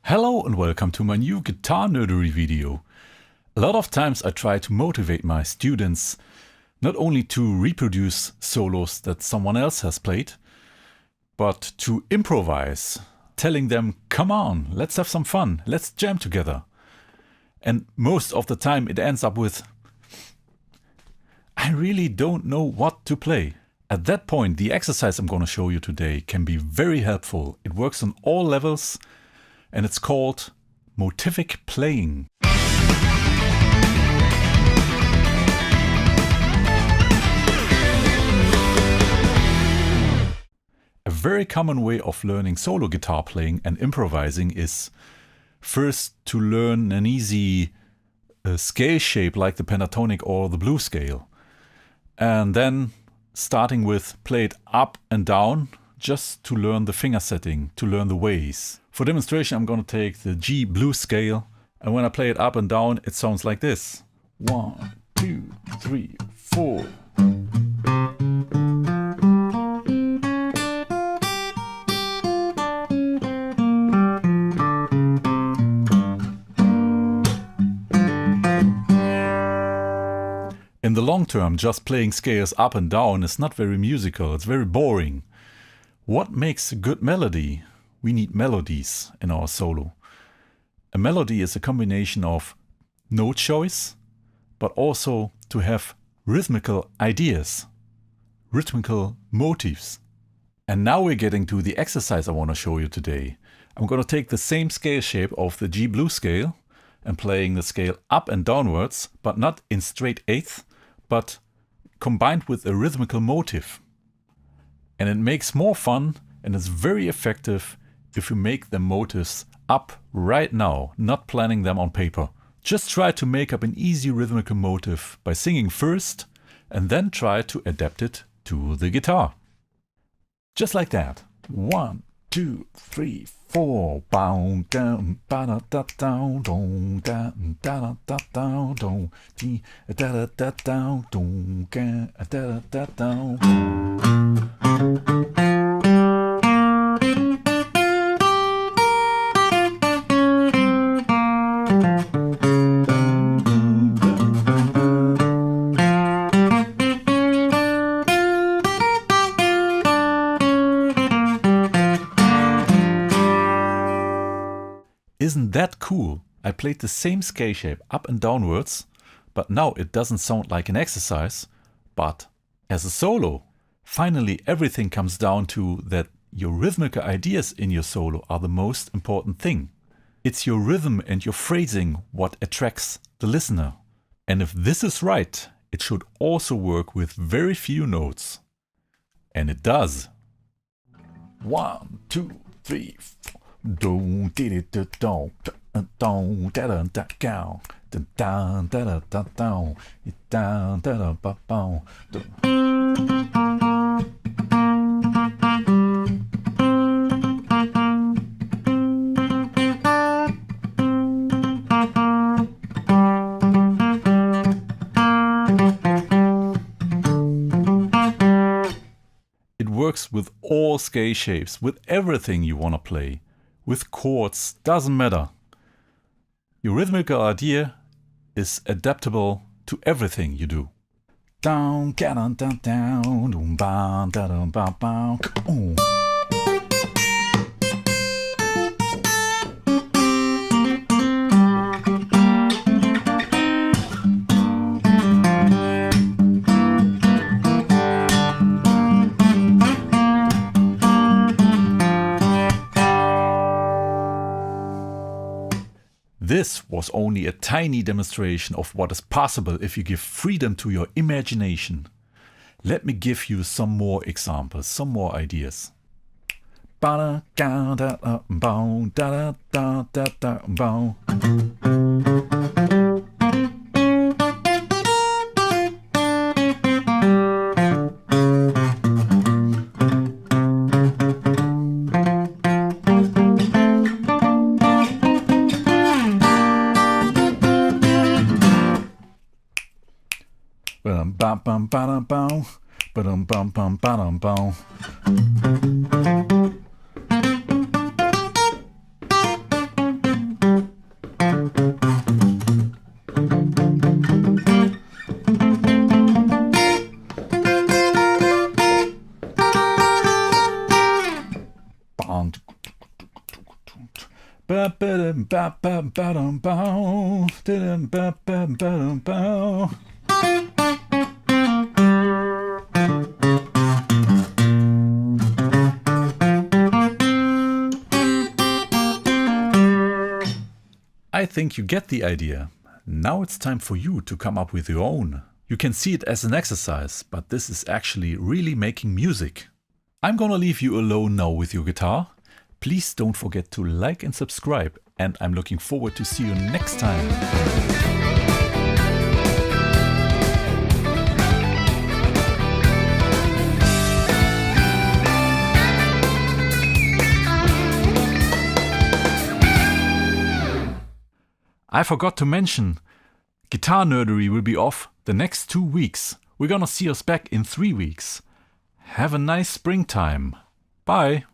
Hello and welcome to my new guitar nerdery video. A lot of times I try to motivate my students not only to reproduce solos that someone else has played, but to improvise, telling them, come on, let's have some fun, let's jam together. And most of the time it ends up with, I really don't know what to play. At that point, the exercise I'm going to show you today can be very helpful. It works on all levels and it's called motivic playing. A very common way of learning solo guitar playing and improvising is first to learn an easy scale shape like the pentatonic or the blues scale. And then starting with play it up and down just to learn the finger setting, to learn the ways. For demonstration I'm going to take the G blues scale, and when I play it up and down it sounds like this. 1, 2, 3, 4. In the long term, just playing scales up and down is not very musical, it's very boring. What makes a good melody? We need melodies in our solo. A melody is a combination of note choice, but also to have rhythmical ideas, rhythmical motifs. And now we're getting to the exercise I want to show you today. I'm going to take the same scale shape of the G blues scale and playing the scale up and downwards, but not in straight eighth, but combined with a rhythmical motif. And it makes more fun and is very effective if you make the motives up right now, not planning them on paper. Just try to make up an easy rhythmical motif by singing first and then try to adapt it to the guitar. Just like that. 1, 2, 3, 4. Bow down, ba da da down, dong da da da down, dong di da da down, dong da da da down. Isn't that cool? I played the same scale shape up and downwards, but now it doesn't sound like an exercise, but as a solo. Finally, everything comes down to that your rhythmical ideas in your solo are the most important thing. It's your rhythm and your phrasing what attracts the listener. And if this is right, it should also work with very few notes. And it does. 1, 2, 3, 4. Do did it do do do da da da down da da da da down da da da ba ba. It works with all scale shapes, with everything you want to play. With chords, doesn't matter. Your rhythmical idea is adaptable to everything you do. Down, down, down, down, down, down, down, down, down. This was only a tiny demonstration of what is possible if you give freedom to your imagination. Let me give you some more examples, some more ideas. bam bam bam bam bam bam bam bam bam. I think you get the idea. Now it's time for you to come up with your own. You can see it as an exercise, but this is actually really making music. I'm gonna leave you alone now with your guitar. Please don't forget to like and subscribe, and I'm looking forward to see you next time. I forgot to mention, Guitar Nerdery will be off the next 2 weeks. We're gonna see us back in 3 weeks. Have a nice springtime. Bye.